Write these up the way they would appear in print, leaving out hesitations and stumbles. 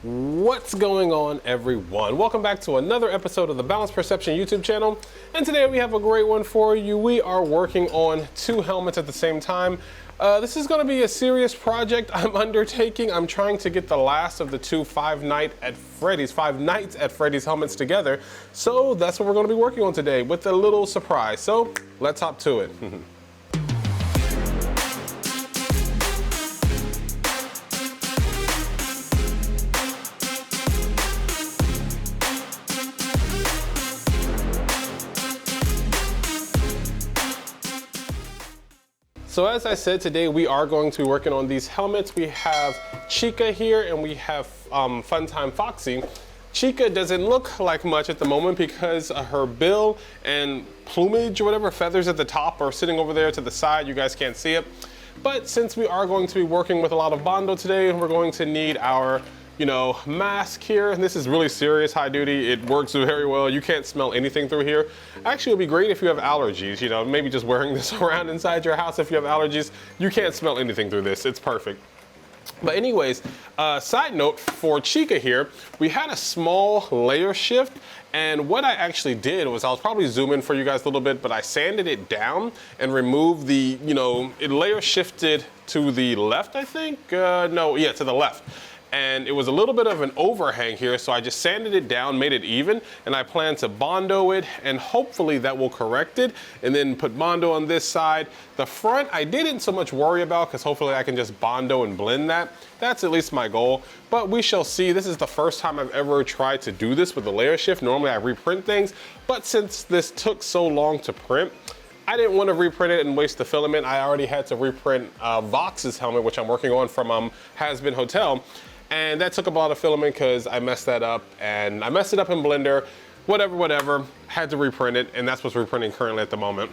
What's going on, everyone? Welcome back to another episode of the Boundless Perception YouTube channel. And today we have a great one for you. We are working on two helmets at the same time. This is going to be a serious project I'm undertaking. I'm trying to get the last of the two Five Nights at Freddys helmets together. So that's what we're going to be working on today with a little surprise. So let's hop to it. So as I said, today we are going to be working on these helmets. We have Chica here and we have Funtime Foxy. Chica doesn't look like much at the moment because her bill and plumage or whatever, feathers at the top are sitting over there to the side. You guys can't see it. But since we are going to be working with a lot of Bondo today, we're going to need our mask here. This is really serious, high duty. It works very well. You can't smell anything through here. Actually, it'll be great if you have allergies, maybe just wearing this around inside your house. If you have allergies, you can't smell anything through this. It's perfect. But anyways, side note for Chica here, we had a small layer shift, and what I actually did was, I'll probably zoom in for you guys a little bit, but I sanded it down and removed the, it layer shifted to the left, I think? To the left. And it was a little bit of an overhang here, so I just sanded it down, made it even, and I plan to Bondo it, and hopefully that will correct it, and then put Bondo on this side. The front, I didn't so much worry about, because hopefully I can just Bondo and blend that. That's at least my goal, but we shall see. This is the first time I've ever tried to do this with a layer shift. Normally I reprint things, but since this took so long to print, I didn't want to reprint it and waste the filament. I already had to reprint Vox's helmet, which I'm working on from Has Been Hotel. And that took up a lot of filament because I messed that up, and I messed it up in Blender, whatever, had to reprint it, and that's what's reprinting currently at the moment.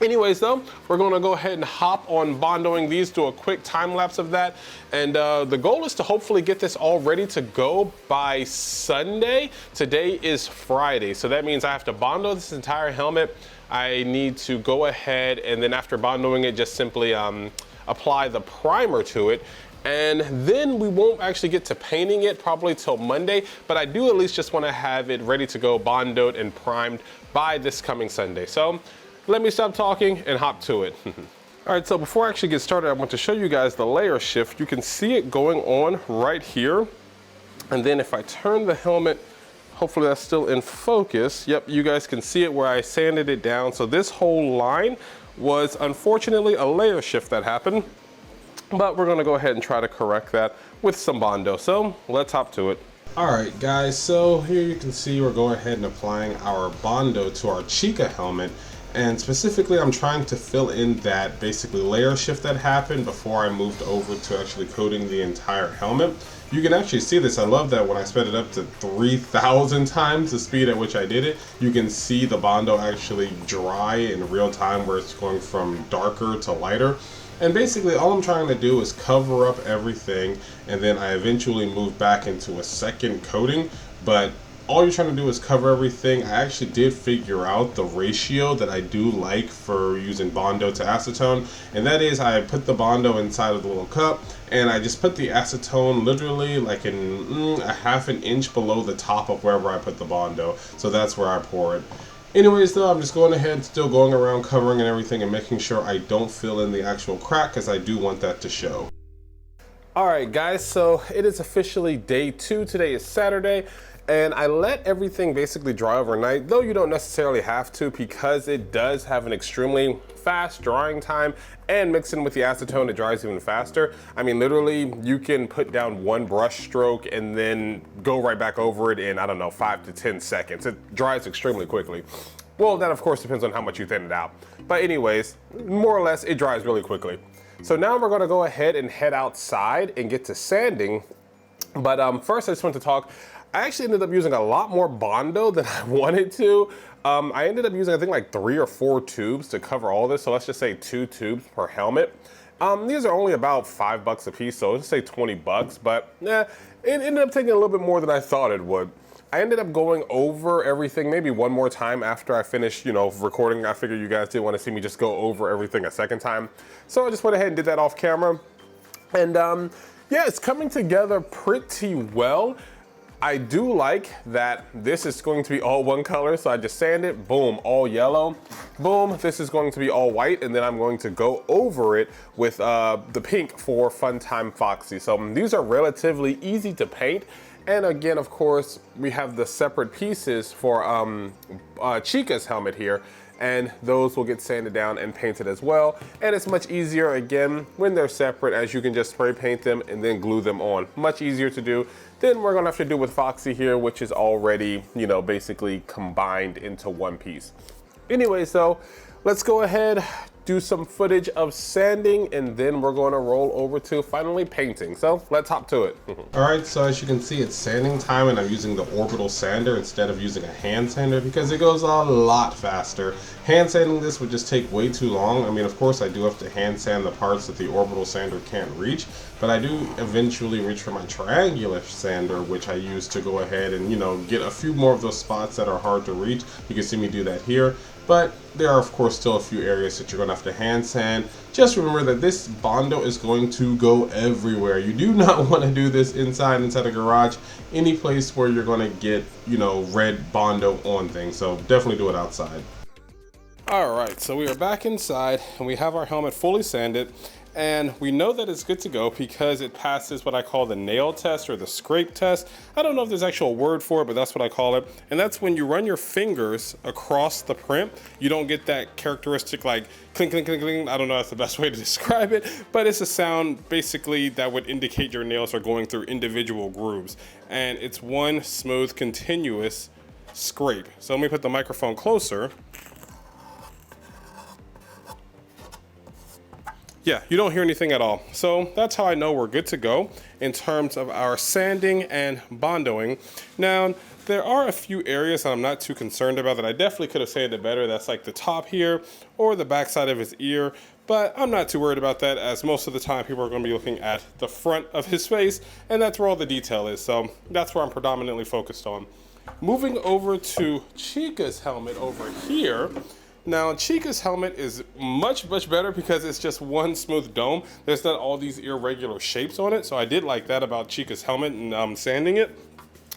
Anyways though, we're gonna go ahead and hop on Bondoing these, do a quick time lapse of that, and the goal is to hopefully get this all ready to go by Sunday. Today is Friday, so that means I have to Bondo this entire helmet. I need to go ahead and then after Bondoing it, just simply apply the primer to it. And then we won't actually get to painting it probably till Monday, but I do at least just want to have it ready to go, bondoed and primed by this coming Sunday. So let me stop talking and hop to it. All right, so before I actually get started, I want to show you guys the layer shift. You can see it going on right here. And then if I turn the helmet, hopefully that's still in focus. Yep, you guys can see it where I sanded it down. So this whole line was unfortunately a layer shift that happened. But we're gonna go ahead and try to correct that with some Bondo. So let's hop to it. All right, guys, so here you can see we're going ahead and applying our Bondo to our Chica helmet. And specifically, I'm trying to fill in that basically layer shift that happened before I moved over to actually coating the entire helmet. You can actually see this. I love that when I sped it up to 3,000 times the speed at which I did it, you can see the Bondo actually dry in real time where it's going from darker to lighter. And basically all I'm trying to do is cover up everything, and then I eventually move back into a second coating. But all you're trying to do is cover everything. I actually did figure out the ratio that I do like for using Bondo to acetone, and that is I put the Bondo inside of the little cup, and I just put the acetone literally like in a half an inch below the top of wherever I put the Bondo. So that's where I pour it. Anyways though, I'm just going ahead, still going around covering and everything and making sure I don't fill in the actual crack because I do want that to show. All right guys, so it is officially day 2. Today is Saturday, and I let everything basically dry overnight, though you don't necessarily have to because it does have an extremely fast drying time, and mixing with the acetone, it dries even faster. I mean, literally, you can put down one brush stroke and then go right back over it in, I don't know, 5 to 10 seconds. It dries extremely quickly. Well, that of course depends on how much you thin it out. But anyways, more or less, it dries really quickly. So now we're gonna go ahead and head outside and get to sanding. But first I just want to talk, I actually ended up using a lot more Bondo than I wanted to. I ended up using, I think, like 3 or 4 tubes to cover all this. So let's just say 2 tubes per helmet. These are only about $5 a piece, so let's say 20 bucks, but yeah, it ended up taking a little bit more than I thought it would. I ended up going over everything maybe one more time after I finished, recording. I figured you guys didn't want to see me just go over everything a second time. So I just went ahead and did that off camera. And Yeah, it's coming together pretty well. I do like that this is going to be all one color, so I just sand it, boom, all yellow. Boom, this is going to be all white, and then I'm going to go over it with the pink for Funtime Foxy. So these are relatively easy to paint. And again, of course, we have the separate pieces for Chica's helmet here, and those will get sanded down and painted as well. And it's much easier, again, when they're separate, as you can just spray paint them and then glue them on. Much easier to do than we're gonna have to do with Foxy here, which is already, you know, basically combined into one piece. Anyway, so let's go ahead, do some footage of sanding, and then we're going to roll over to finally painting. So let's hop to it. All right, so as you can see, it's sanding time, and I'm using the orbital sander instead of using a hand sander because it goes a lot faster. Hand sanding this would just take way too long. I mean, of course, I do have to hand sand the parts that the orbital sander can't reach, but I do eventually reach for my triangular sander, which I use to go ahead and, you know, get a few more of those spots that are hard to reach. You can see me do that here. But there are, of course, still a few areas that you're going to have to hand sand. Just remember that this Bondo is going to go everywhere. You do not want to do this inside a garage, any place where you're going to get, you know, red Bondo on things. So definitely do it outside. All right, so we are back inside and we have our helmet fully sanded. And we know that it's good to go because it passes what I call the nail test or the scrape test. I don't know if there's actual a word for it, but that's what I call it. And that's when you run your fingers across the print. You don't get that characteristic like clink, clink, clink, clink. I don't know if that's the best way to describe it, but it's a sound basically that would indicate your nails are going through individual grooves. And it's one smooth, continuous scrape. So let me put the microphone closer. Yeah, you don't hear anything at all. So that's how I know we're good to go in terms of our sanding and bondoing. Now, there are a few areas that I'm not too concerned about that I definitely could have sanded better. That's like the top here or the backside of his ear. But I'm not too worried about that, as most of the time people are going to be looking at the front of his face, and that's where all the detail is. So that's where I'm predominantly focused on. Moving over to Chica's helmet over here. Now, Chica's helmet is much better because it's just one smooth dome. There's not all these irregular shapes on it, so I did like that about Chica's helmet and sanding it.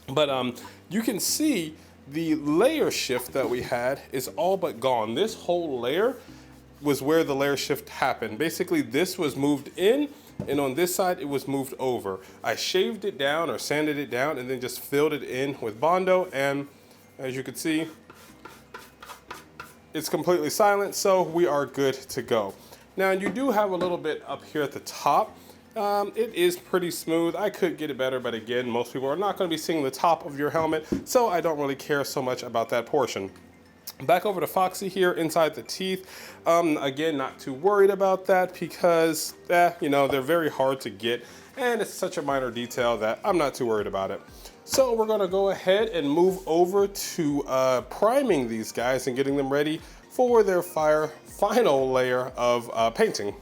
But you can see the layer shift that we had is all but gone. This whole layer was where the layer shift happened. Basically, this was moved in, and on this side, it was moved over. I shaved it down or sanded it down and then just filled it in with Bondo, and as you can see, it's completely silent, so we are good to go. Now, you do have a little bit up here at the top. It is pretty smooth. I could get it better, but again, most people are not going to be seeing the top of your helmet, so I don't really care so much about that portion. Back over to Foxy here inside the teeth. Again, not too worried about that because, you know, they're very hard to get, and it's such a minor detail that I'm not too worried about it. So we're gonna go ahead and move over to priming these guys and getting them ready for their final layer of painting.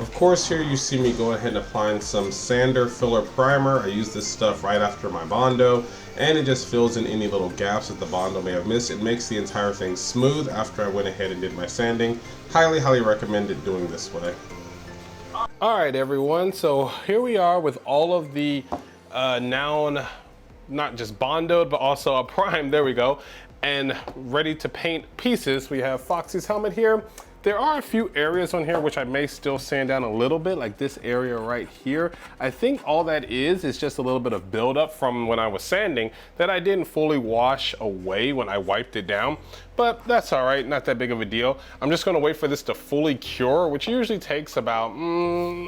Of course, here you see me go ahead and applying some sander filler primer. I use this stuff right after my Bondo, and it just fills in any little gaps that the Bondo may have missed. It makes the entire thing smooth after I went ahead and did my sanding. Highly recommend it doing this way. All right, everyone, so here we are with all of the now not just bondoed, but also a prime, there we go, and ready to paint pieces. We have Foxy's helmet here. There are a few areas on here which I may still sand down a little bit, like this area right here. I think all that is just a little bit of buildup from when I was sanding that I didn't fully wash away when I wiped it down, but that's all right, not that big of a deal. I'm just gonna wait for this to fully cure, which usually takes about,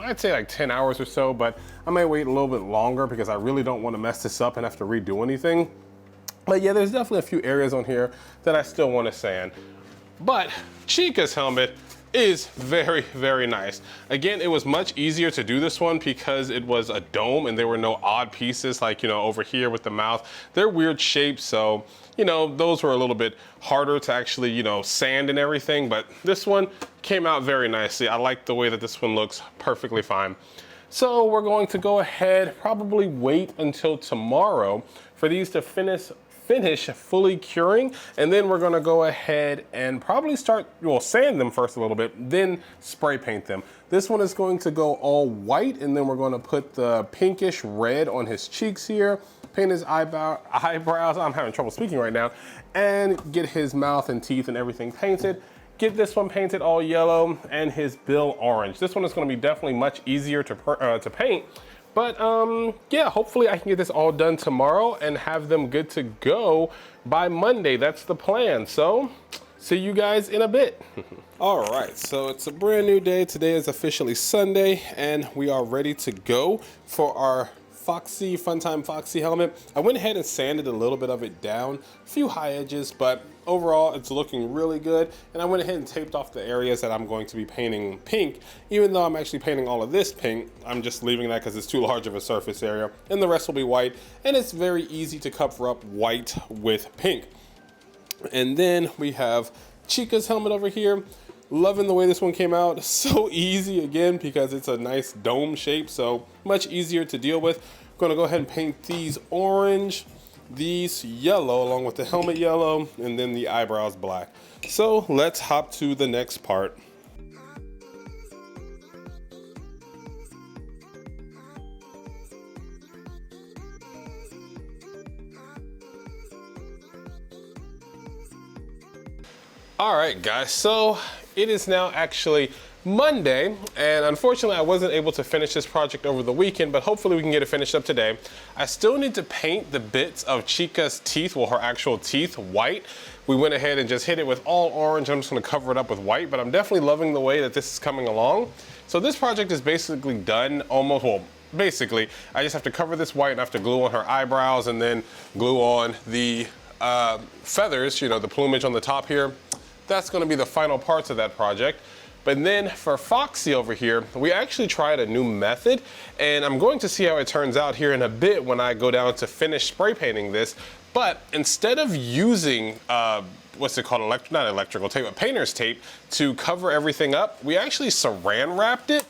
I'd say like 10 hours or so, but I may wait a little bit longer because I really don't wanna mess this up and have to redo anything. But yeah, there's definitely a few areas on here that I still wanna sand. But Chica's helmet is very nice. Again, it was much easier to do this one because it was a dome and there were no odd pieces like, you know, over here with the mouth. They're weird shapes, so, you know, those were a little bit harder to actually, you know, sand and everything, but this one came out very nicely. I like the way that this one looks perfectly fine. So we're going to go ahead, probably wait until tomorrow for these to finish finish fully curing, and then we're gonna go ahead and probably start, well, sand them first a little bit, then spray paint them. This one is going to go all white, and then we're gonna put the pinkish red on his cheeks here, paint his eyebrows, I'm having trouble speaking right now, and get his mouth and teeth and everything painted. Get this one painted all yellow and his bill orange. This one is gonna be definitely much easier to paint. But yeah, hopefully I can get this all done tomorrow and have them good to go by Monday. That's the plan. So see you guys in a bit. All right, so it's a brand new day. Today is officially Sunday and we are ready to go for our Foxy, Funtime Foxy helmet. I went ahead and sanded a little bit of it down, a few high edges, but overall it's looking really good. And I went ahead and taped off the areas that I'm going to be painting pink. Even though I'm actually painting all of this pink, I'm just leaving that because it's too large of a surface area. And the rest will be white. And it's very easy to cover up white with pink. And then we have Chica's helmet over here. Loving the way this one came out. So easy again because it's a nice dome shape, so much easier to deal with. I'm gonna go ahead and paint these orange, these yellow along with the helmet yellow, and then the eyebrows black. So let's hop to the next part. All right, guys, so it is now actually Monday, and unfortunately I wasn't able to finish this project over the weekend, but hopefully we can get it finished up today. I still need to paint the bits of Chica's teeth, well, her actual teeth, white. We went ahead and just hit it with all orange. I'm just gonna cover it up with white, but I'm definitely loving the way that this is coming along. So this project is basically done almost, well, basically, I just have to cover this white and I have to glue on her eyebrows and then glue on the feathers, you know, the plumage on the top here. That's gonna be the final parts of that project. But then for Foxy over here, we actually tried a new method, and I'm going to see how it turns out here in a bit when I go down to finish spray painting this. But instead of using, what's it called, not electrical tape, but painter's tape to cover everything up, we actually saran wrapped it.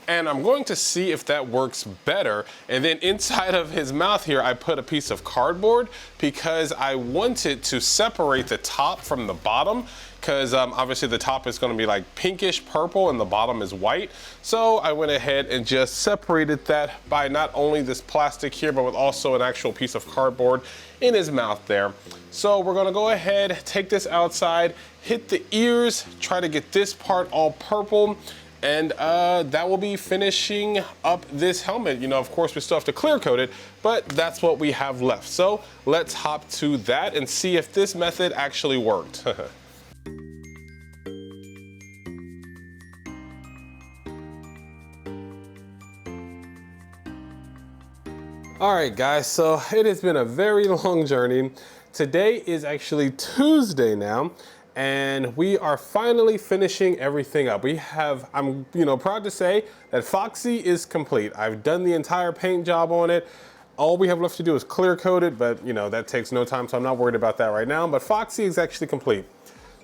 And I'm going to see if that works better. And then inside of his mouth here, I put a piece of cardboard because I wanted to separate the top from the bottom, because obviously the top is gonna be like pinkish purple and the bottom is white. So I went ahead and just separated that by not only this plastic here, but with also an actual piece of cardboard in his mouth there. So we're gonna go ahead, take this outside, hit the ears, try to get this part all purple, and that will be finishing up this helmet. You know, of course, we still have to clear coat it, but that's what we have left. So let's hop to that and see if this method actually worked. All right, guys, so it has been a very long journey. Today is actually Tuesday now, and we are finally finishing everything up. I'm proud to say that Foxy is complete. I've done the entire paint job on it. All we have left to do is clear coat it, but you know, that takes no time, so I'm not worried about that right now, but Foxy is actually complete.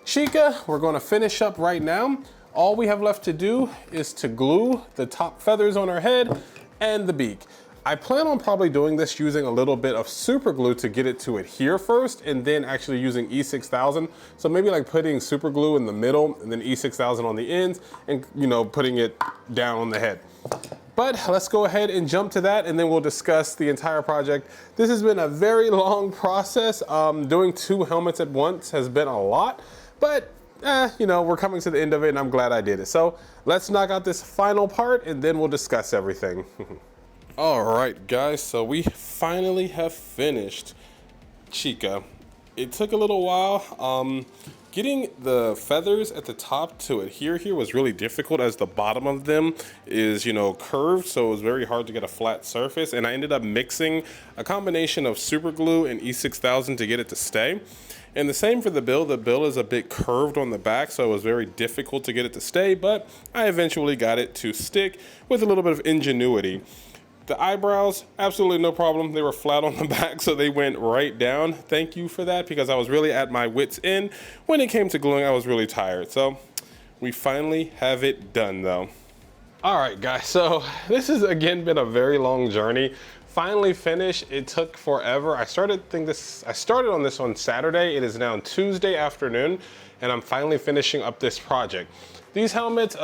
Chica, we're gonna finish up right now. All we have left to do is to glue the top feathers on her head and the beak. I plan on probably doing this using a little bit of super glue to get it to adhere first, and then actually using E6000. So maybe like putting super glue in the middle and then E6000 on the ends, and you know, putting it down on the head. But let's go ahead and jump to that, and then we'll discuss the entire project. This has been a very long process. Doing 2 helmets at once has been a lot, but you know, we're coming to the end of it and I'm glad I did it. So let's knock out this final part and then we'll discuss everything. All right, guys, so we finally have finished Chica. It took a little while. Getting the feathers at the top to adhere here was really difficult, as the bottom of them is, you know, curved, so it was very hard to get a flat surface, and I ended up mixing a combination of super glue and E6000 to get it to stay. And the same for the bill. The bill is a bit curved on the back, so it was very difficult to get it to stay, but I eventually got it to stick with a little bit of ingenuity. The eyebrows, absolutely no problem. They were flat on the back, so they went right down. Thank you for that, because I was really at my wit's end. When it came to gluing, I was really tired. So we finally have it done though. All right, guys, so this has again been a very long journey. finally finished. It took forever. I started on this on Saturday. It is now Tuesday afternoon, and I'm finally finishing up this project. These helmets,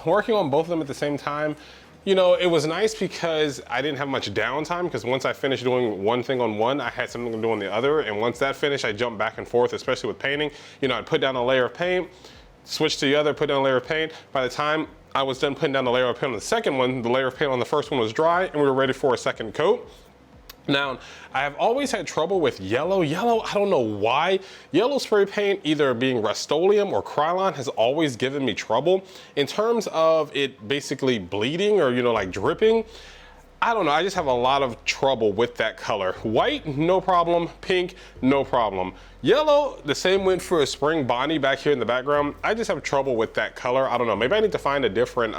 working on both of them at the same time, you know, it was nice because I didn't have much downtime, because once I finished doing one thing on one, I had something to do on the other. And once that finished, I jumped back and forth, especially with painting. You know, I'd put down a layer of paint, switch to the other, put down a layer of paint. By the time I was done putting down the layer of paint on the second one, the layer of paint on the first one was dry, and we were ready for a second coat. Now, I have always had trouble with yellow. Yellow, I don't know why. Yellow spray paint, either being Rust-Oleum or Krylon, has always given me trouble. In terms of it basically bleeding or, you know, like dripping, I don't know, I just have a lot of trouble with that color. White, no problem. Pink, no problem. Yellow, the same went for a Spring Bonnie back here in the background. I just have trouble with that color. I don't know, maybe I need to find a different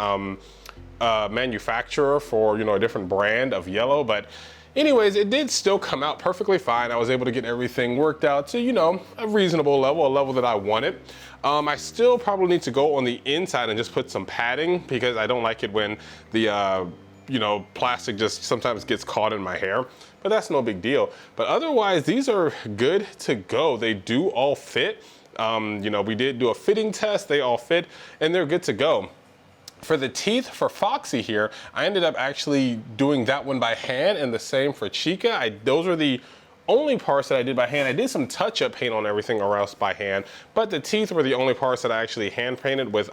manufacturer for, you know, a different brand of yellow, but anyways, it did still come out perfectly fine. I was able to get everything worked out to, you know, a reasonable level, a level that I wanted. I still probably need to go on the inside and just put some padding, because I don't like it when the, you know, plastic just sometimes gets caught in my hair, but that's no big deal. But otherwise, these are good to go. They do all fit. You know, we did do a fitting test. They all fit, and they're good to go. For the teeth for Foxy here, I ended up actually doing that one by hand, and the same for Chica. Those were the only parts that I did by hand. I did some touch-up paint on everything else by hand, but the teeth were the only parts that I actually hand painted with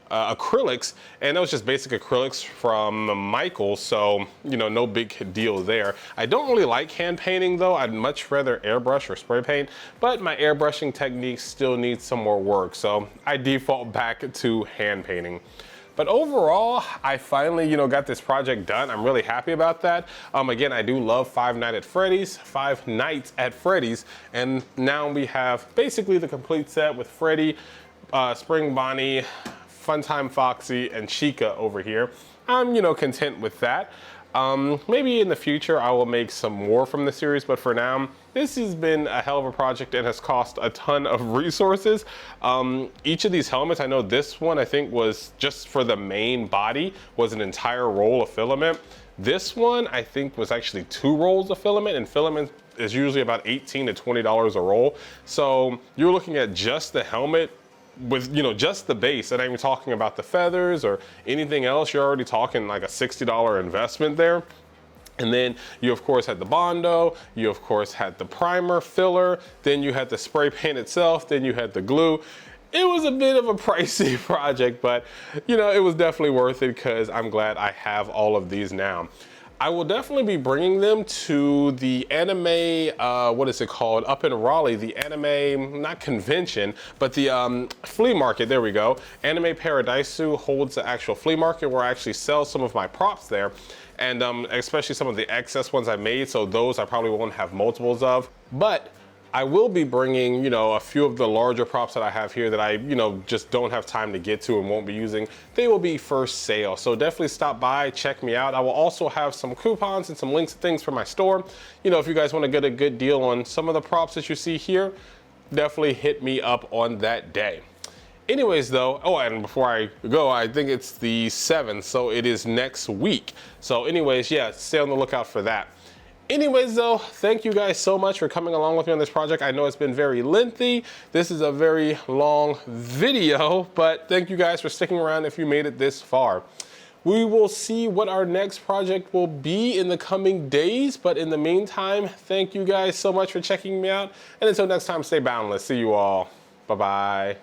acrylics, and that was just basic acrylics from Michaels, so, you know, no big deal there. I don't really like hand painting though. I'd much rather airbrush or spray paint, but my airbrushing technique still needs some more work, so I default back to hand painting. But overall, I finally, you know, got this project done. I'm really happy about that. Again, I do love Five Nights at Freddys, and now we have basically the complete set with Freddy, Spring Bonnie, Funtime Foxy, and Chica over here. I'm, you know, content with that. Maybe in the future I will make some more from the series, but for now, this has been a hell of a project and has cost a ton of resources. Each of these helmets, I know this one I think was just for the main body, was an entire roll of filament. This one I think was actually 2 rolls of filament, and filament is usually about $18 to $20 a roll. So you're looking at just the helmet with, you know, just the base, and I'm even talking about the feathers or anything else. You're already talking like a $60 investment there. And then you of course had the Bondo, you of course had the primer filler, then you had the spray paint itself, then you had the glue. It was a bit of a pricey project, but you know, it was definitely worth it because I'm glad I have all of these now. I will definitely be bringing them to the anime, what is it called, up in Raleigh, the anime, not convention, but the flea market, there we go. Anime Paradisu holds the actual flea market where I actually sell some of my props there, and especially some of the excess ones I made, so those I probably won't have multiples of. But I will be bringing, you know, a few of the larger props that I have here that I, you know, just don't have time to get to and won't be using. They will be for sale. So definitely stop by, check me out. I will also have some coupons and some links to things for my store. You know, if you guys want to get a good deal on some of the props that you see here, definitely hit me up on that day. Anyways though, oh, and before I go, I think it's the 7th, so it is next week. So anyways, yeah, stay on the lookout for that. Anyways though, thank you guys so much for coming along with me on this project. I know it's been very lengthy. This is a very long video, but thank you guys for sticking around if you made it this far. We will see what our next project will be in the coming days, but in the meantime, thank you guys so much for checking me out. And until next time, stay boundless. See you all. Bye-bye.